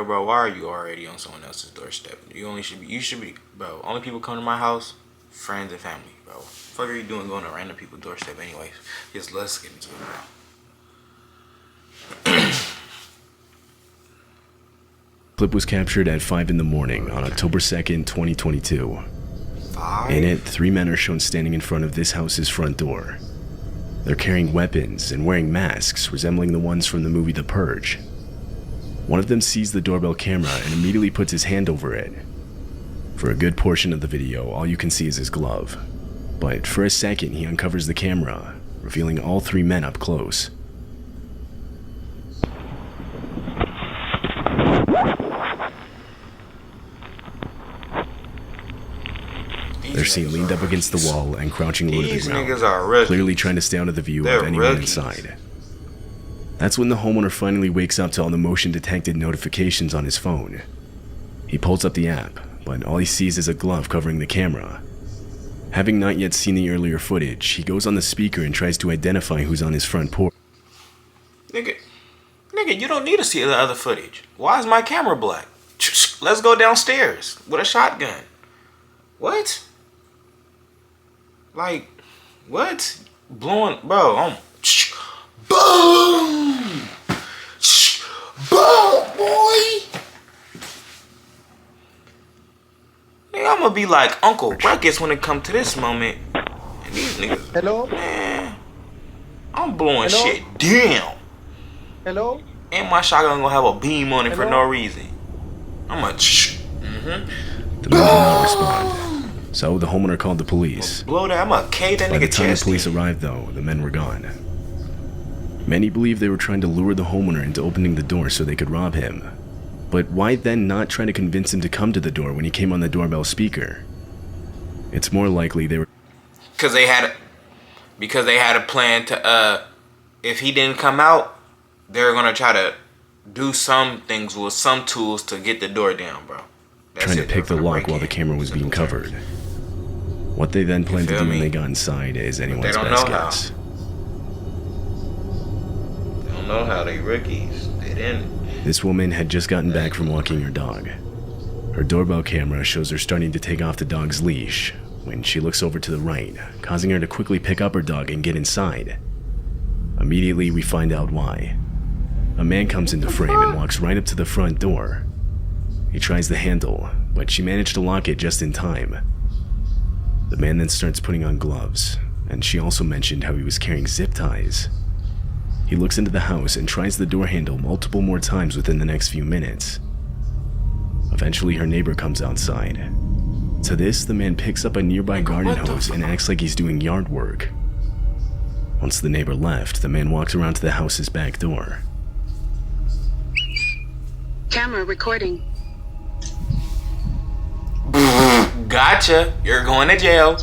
Bro, why are you already on someone else's doorstep? You should be, bro. Only people come to my house, friends and family, bro. What the fuck are you doing going to random people's doorstep anyways? Just let's get into it, bro. Clip was captured at 5 in the morning on October 2nd, 2022. 5? In it, 3 men are shown standing in front of this house's front door. They're carrying weapons and wearing masks resembling the ones from the movie The Purge. One of them sees the doorbell camera and immediately puts his hand over it. For a good portion of the video, all you can see is his glove. But for a second, he uncovers the camera, revealing all 3 men up close. They're seen leaned up against the wall and crouching low to the ground, clearly trying to stay out of the view of anyone inside. That's when the homeowner finally wakes up to all the motion-detected notifications on his phone. He pulls up the app, but all he sees is a glove covering the camera. Having not yet seen the earlier footage, he goes on the speaker and tries to identify who's on his front porch. Nigga, you don't need to see the other footage. Why is my camera black? Let's go downstairs with a shotgun. What? Like, what? Blowing, bro, boom! Boom, boy! Nigga, I'm gonna be like Uncle Ruckus when it come to this moment. And these niggas, hello? Man, I'm blowing shit down. Hello? And my shotgun gonna have a beam on it for no reason. I'm gonna The man did not respond. So the homeowner called the police. Blow that, I'm gonna cave that nigga chest. By the time the police arrived though, the men were gone. Many believe they were trying to lure the homeowner into opening the door so they could rob him. But why then not try to convince him to come to the door when he came on the doorbell speaker? It's more likely they were... Because they had a plan to, if he didn't come out, they were gonna try to do some things with some tools to get the door down, bro. Trying to pick the lock while the camera was being covered. What they then planned to do when they got inside is anyone's best guess. They don't know how, they rookies. They didn't. This woman had just gotten back from walking her dog. Her doorbell camera shows her starting to take off the dog's leash when she looks over to the right, causing her to quickly pick up her dog and get inside. Immediately, we find out why. A man comes into frame and walks right up to the front door. He tries the handle, but she managed to lock it just in time. The man then starts putting on gloves, and she also mentioned how he was carrying zip ties. He looks into the house and tries the door handle multiple more times within the next few minutes. Eventually, her neighbor comes outside. To this, the man picks up a nearby garden hose and acts like he's doing yard work. Once the neighbor left, the man walks around to the house's back door. Camera recording. Gotcha. You're going to jail.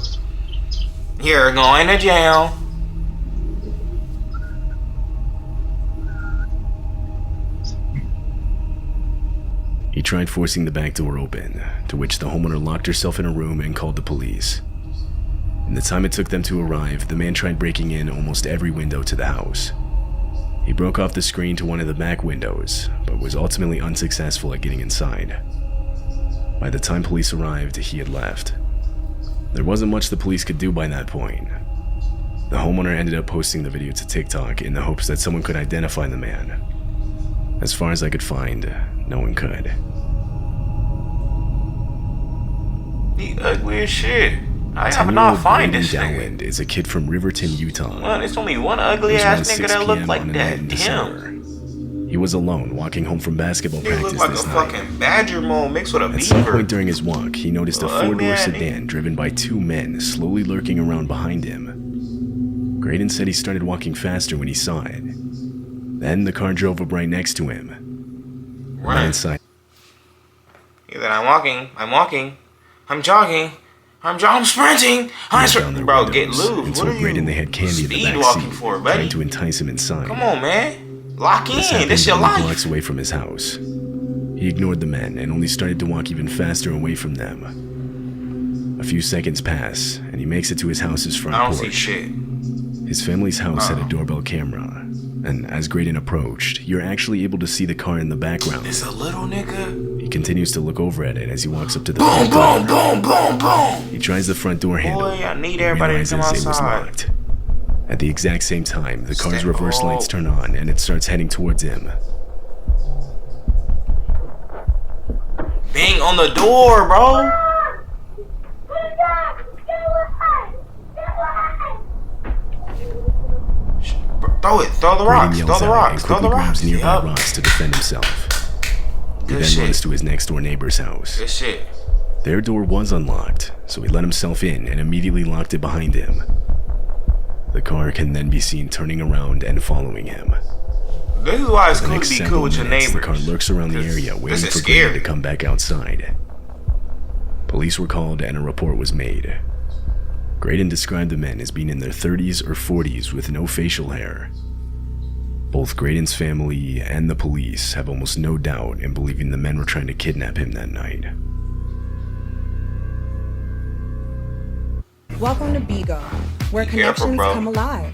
You're going to jail. He tried forcing the back door open, to which the homeowner locked herself in a room and called the police. In the time it took them to arrive, the man tried breaking in almost every window to the house. He broke off the screen to one of the back windows, but was ultimately unsuccessful at getting inside. By the time police arrived, he had left. There wasn't much the police could do by that point. The homeowner ended up posting the video to TikTok in the hopes that someone could identify the man. As far as I could find, no one could. The ugliest shit. I have not find this Dowland is a kid from Riverton, Utah. Well, it's only one ugly ass nigga that looked like that. Him. He was alone, walking home from basketball practice like this a night. Fucking badger mole mixed with a beaver. At some point during his walk, he noticed a four-door sedan driven by 2 men slowly lurking around behind him. Graydon said he started walking faster when he saw it. Then the car drove up right next to him. Run. Inside. He said, I'm jogging, I'm sprinting, bro, get loose. What are Graydon they had candy in the back walking seat, for, buddy? trying to entice him inside. Come on, man. Lock in, this your life. Blocks away from his house. He ignored the men and only started to walk even faster away from them. A few seconds pass, and he makes it to his house's front porch. I don't see shit. His family's house had a doorbell camera, and as Graydon approached, you're actually able to see the car in the background. It's a little nigga. He continues to look over at it as he walks up to the Boom, front door. boom, boom, boom, boom. He tries the front door handle. Boy, I need and everybody to come realizes it was outside. locked. At the exact same time, the car's reverse lights turn on and it starts heading towards him. Bang on the door, bro. Throw the rocks, Graydon throw yells the out rocks, and throw quickly the grabs rocks. nearby Yup. rocks to defend himself. He Good then shit. runs to his next door neighbor's house. Good shit. Their door was unlocked, so he let himself in and immediately locked it behind him. The car can then be seen turning around and following him. This is why it's For the cool to next be several cool with your minutes, neighbors. the car lurks around the 'Cause area waiting this for is Graydon scary. to come back outside. Police were called and a report was made. Graydon described the men as being in their 30s or 40s with no facial hair. Both Graydon's family and the police have almost no doubt in believing the men were trying to kidnap him that night. Welcome to Bigo, where Be careful, connections bro. come alive.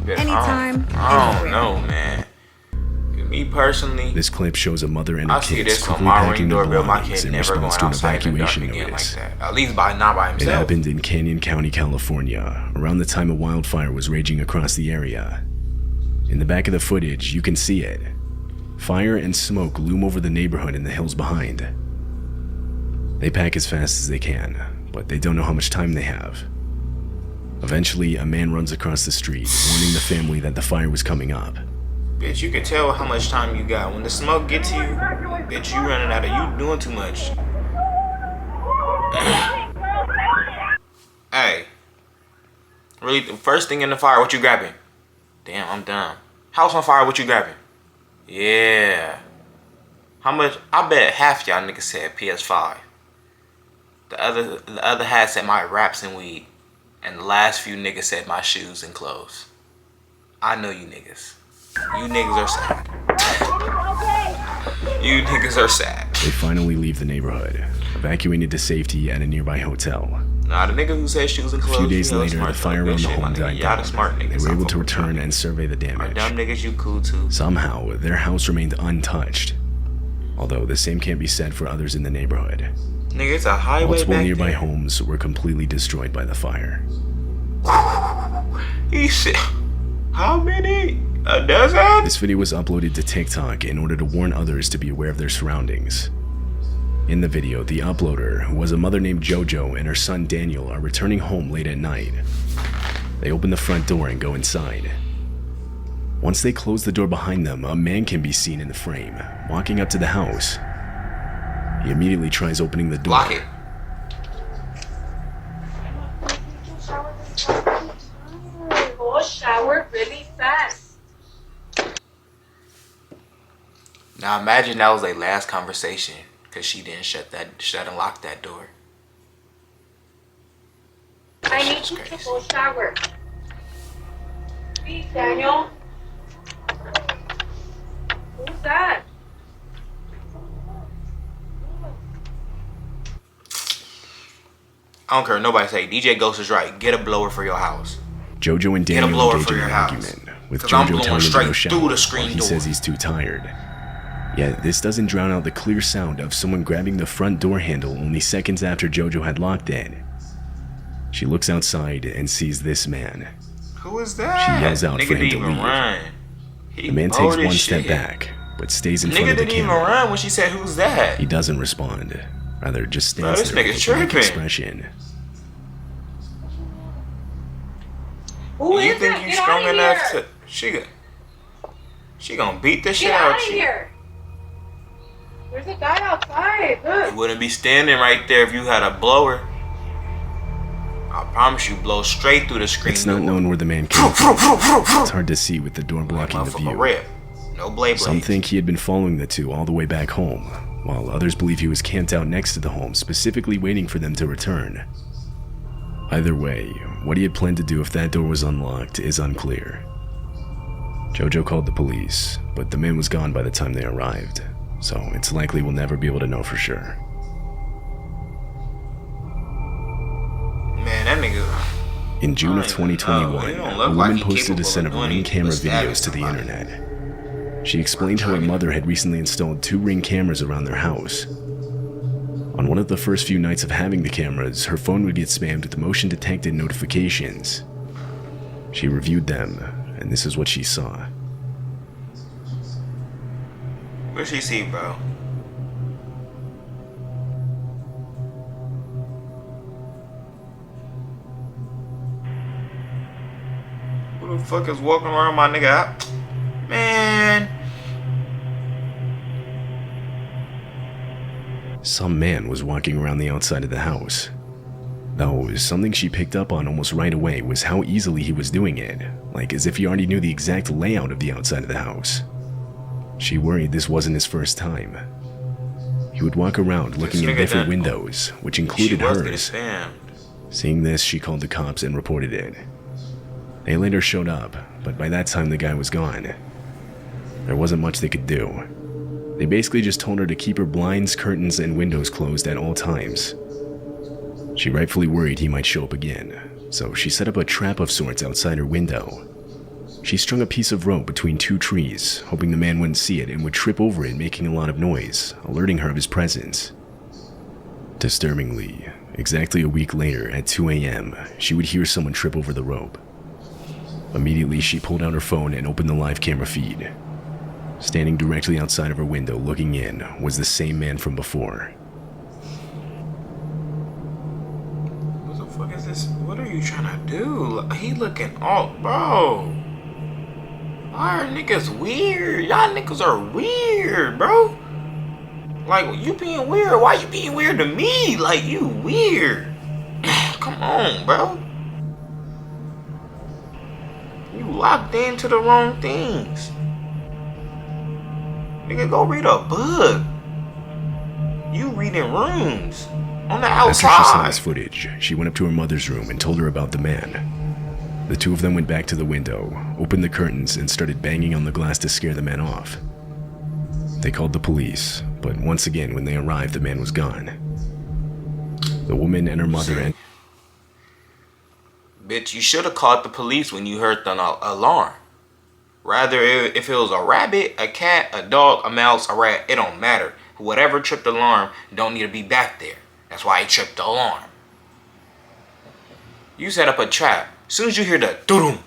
Yeah, Anytime, I don't anywhere. know, man. Me personally, This clip shows a mother and her I see kids this on quickly my packing ring their doorbell. My belongings kid in never going response to an outside in the dark evacuation again notice. like that. At least not by It himself. happened in Canyon County, California, around the time a wildfire was raging across the area. In the back of the footage, you can see it. Fire and smoke loom over the neighborhood and the hills behind. They pack as fast as they can, but they don't know how much time they have. Eventually, a man runs across the street, warning the family that the fire was coming up. Bitch, you can tell how much time you got. When the smoke gets to you, bitch, you running out of you doing too much. Hey. Really, the first thing in the fire, what you grabbing? Damn, I'm dumb. House on fire, what you grabbing? Yeah. How much? I bet half y'all niggas said PS5. The other half said my raps and weed. And the last few niggas said my shoes and clothes. I know you niggas. You niggas are sad. You niggas are sad. They finally leave the neighborhood, evacuating to safety at a nearby hotel. Nah, the nigga who said shoes and A clothes. few days you know, later, smart the fire though. around Good the shit, my home nigga. died Y'all the down. smart niggas. They were I able fuck to with y'all. return and survey the My damage. dumb niggas, you cool too. Somehow, their house remained untouched, although the same can't be said for others in the neighborhood. Nigga, it's a highway Multiple back nearby there. homes were completely destroyed by the fire. He said, how many? A dozen? This video was uploaded to TikTok in order to warn others to be aware of their surroundings. In the video, the uploader, who was a mother named JoJo, and her son Daniel are returning home late at night. They open the front door and go inside. Once they close the door behind them, a man can be seen in the frame, walking up to the house. He immediately tries opening the door. Lock it. Go shower really fast. Now imagine that was their last conversation because she didn't shut and lock that door. I need you to go shower. Please, Daniel. Who's that? I don't care what nobody say. DJ Ghost is right. Get a blower for your house. JoJo and Get a Daniel blower engage for in your an house. argument, with 'Cause I'm JoJo blowing telling him to straight go shower through the screen while he door. says he's too tired. Yet this doesn't drown out the clear sound of someone grabbing the front door handle only seconds after JoJo had locked it. She looks outside and sees this man. Who is that? She yells out Nigga for him didn't to even leave. run. He The man bold takes as one step shit. back, but stays in Nigga front of the didn't even camera. run when she said, "Who's that?" He doesn't respond, rather just Bro, stands this there nigga's with a blank tripping. expression. Who You is think it? you Get strong out of enough here. to? She gonna beat the shit Get out out of you. here. There's a guy outside. You Look. wouldn't be standing right there if you had a blower. I promise you, blow straight through the screen. It's not door. known where the man came from. It's hard to see with the door blocking the Motherfucker view. rip. No blade Some blades. think he had been following the two all the way back home, while others believe he was camped out next to the home, specifically waiting for them to return. Either way, what he had planned to do if that door was unlocked is unclear. JoJo called the police, but the man was gone by the time they arrived, so it's likely we'll never be able to know for sure. Man, that nigga. In June of He 2021, don't a look like woman he posted capable a set of doing ring anything camera but stabbing videos to the somebody. internet. She explained how her mother had recently installed 2 ring cameras around their house. On one of the first few nights of having the cameras, her phone would get spammed with motion-detected notifications. She reviewed them, and this is what she saw. What'd she see, bro? Who the fuck is walking around my nigga? Man. Some man was walking around the outside of the house. Though, something she picked up on almost right away was how easily he was doing it, like as if he already knew the exact layout of the outside of the house. She worried this wasn't his first time. He would walk around looking in different windows, which included hers. Seeing this, she called the cops and reported it. They later showed up, but by that time the guy was gone. There wasn't much they could do. They basically just told her to keep her blinds, curtains, and windows closed at all times. She rightfully worried he might show up again, so she set up a trap of sorts outside her window. She strung a piece of rope between 2 trees, hoping the man wouldn't see it and would trip over it, making a lot of noise, alerting her of his presence. Disturbingly, exactly a week later at 2 a.m., she would hear someone trip over the rope. Immediately, she pulled out her phone and opened the live camera feed. Standing directly outside of her window looking in was the same man from before. What the fuck is this? What are you trying to do? He looking all, bro. Why are niggas weird? Y'all niggas are weird, bro. Like, you being weird. Why you being weird to me? Like, you weird. Come on, bro. You locked into the wrong things. Nigga, go read a book. You reading rooms on the outside. After she saw this footage, she went up to her mother's room and told her about the man. The two of them went back to the window, opened the curtains, and started banging on the glass to scare the man off. They called the police, but once again, when they arrived, the man was gone. The woman and her mother and... Bitch, you should have called the police when you heard the alarm. Rather, if it was a rabbit, a cat, a dog, a mouse, a rat, it don't matter. Whatever tripped the alarm don't need to be back there. That's why he tripped the alarm. You set up a trap. As soon as you hear the doo-doom,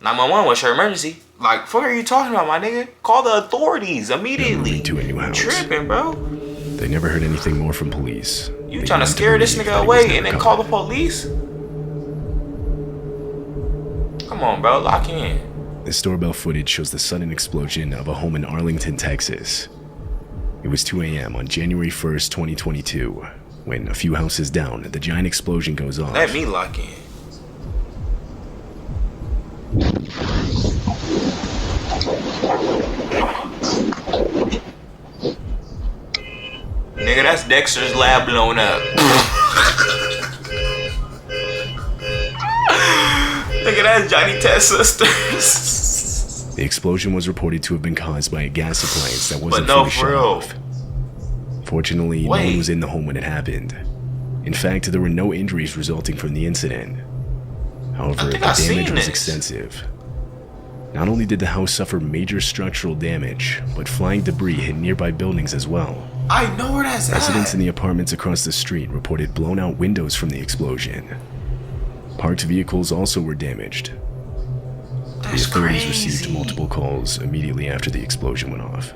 911, what's your emergency? Like, fuck are you talking about, my nigga? Call the authorities immediately. To a new house. Tripping, bro. They never heard anything more from police. You trying to scare this nigga away and then call the police? Come on, bro, lock in. This doorbell footage shows the sudden explosion of a home in Arlington, Texas. It was 2 a.m. on January 1st, 2022, when a few houses down, the giant explosion goes off. Let me lock in. Nigga, that's Dexter's lab blown up. Nigga, that's Johnny Test sisters. The explosion was reported to have been caused by a gas appliance that wasn't no, fully shut off. Fortunately, no one was in the home when it happened. In fact, there were no injuries resulting from the incident. However, the damage was extensive. Not only did the house suffer major structural damage, but flying debris hit nearby buildings as well. I know where that's at. Residents in the apartments across the street reported blown out windows from the explosion. Parked vehicles also were damaged. The authorities received multiple calls immediately after the explosion went off.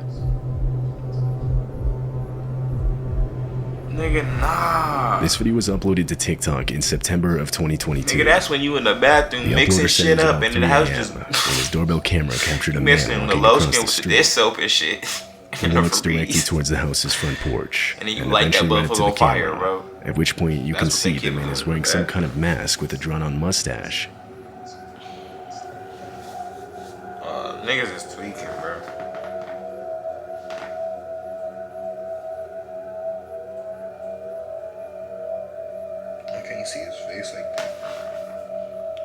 Nigga, nah. This video was uploaded to TikTok in September of 2022. Nigga, that's when you in the bathroom mixing shit up and the house just... when his doorbell camera captured a man mixing the walking across lotion the with street. this soap and shit. He walks directly towards the house's front porch, and then you light that motherfucker on fire, bro. At which point you can see the man is wearing some kind of mask with a drawn-on mustache. Niggas is tweaking, bro. How can you see his face like that?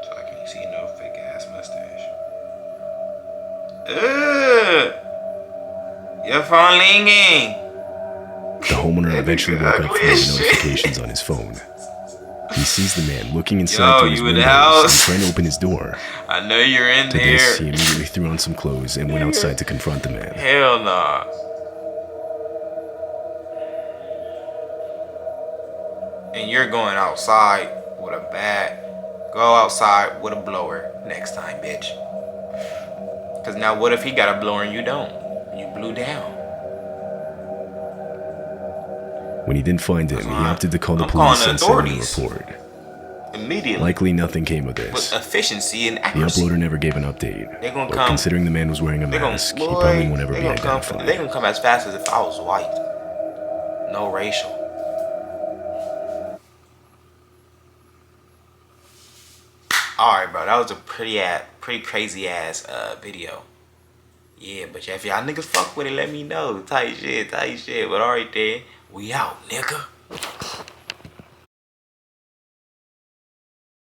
So I can't see no fake ass mustache. Ugh! Your phone ringing. The homeowner eventually woke up from the notifications on his phone. He sees the man looking inside through his you in the windows and house? trying to open his door. I know you're in To there. this, he immediately threw on some clothes and went outside to confront the man. Hell nah. And you're going outside with a bat. Go outside with a blower next time, bitch. Cause now what if he got a blower and you don't? You blew down. When he didn't find him, he opted to call the I'm calling police the and send in a authorities. report. Immediately. Likely nothing came of With this. efficiency and The accuracy. uploader never gave an update. They gonna But come. considering the man was wearing a They gonna, mask, he boy, probably won't ever they be gonna come. identified. They gonna come as fast as if I was white. No racial. Alright, bro. That was a pretty crazy ass video. Yeah, but if y'all niggas fuck with it, let me know. Tight shit. But alright then. We out, nigga.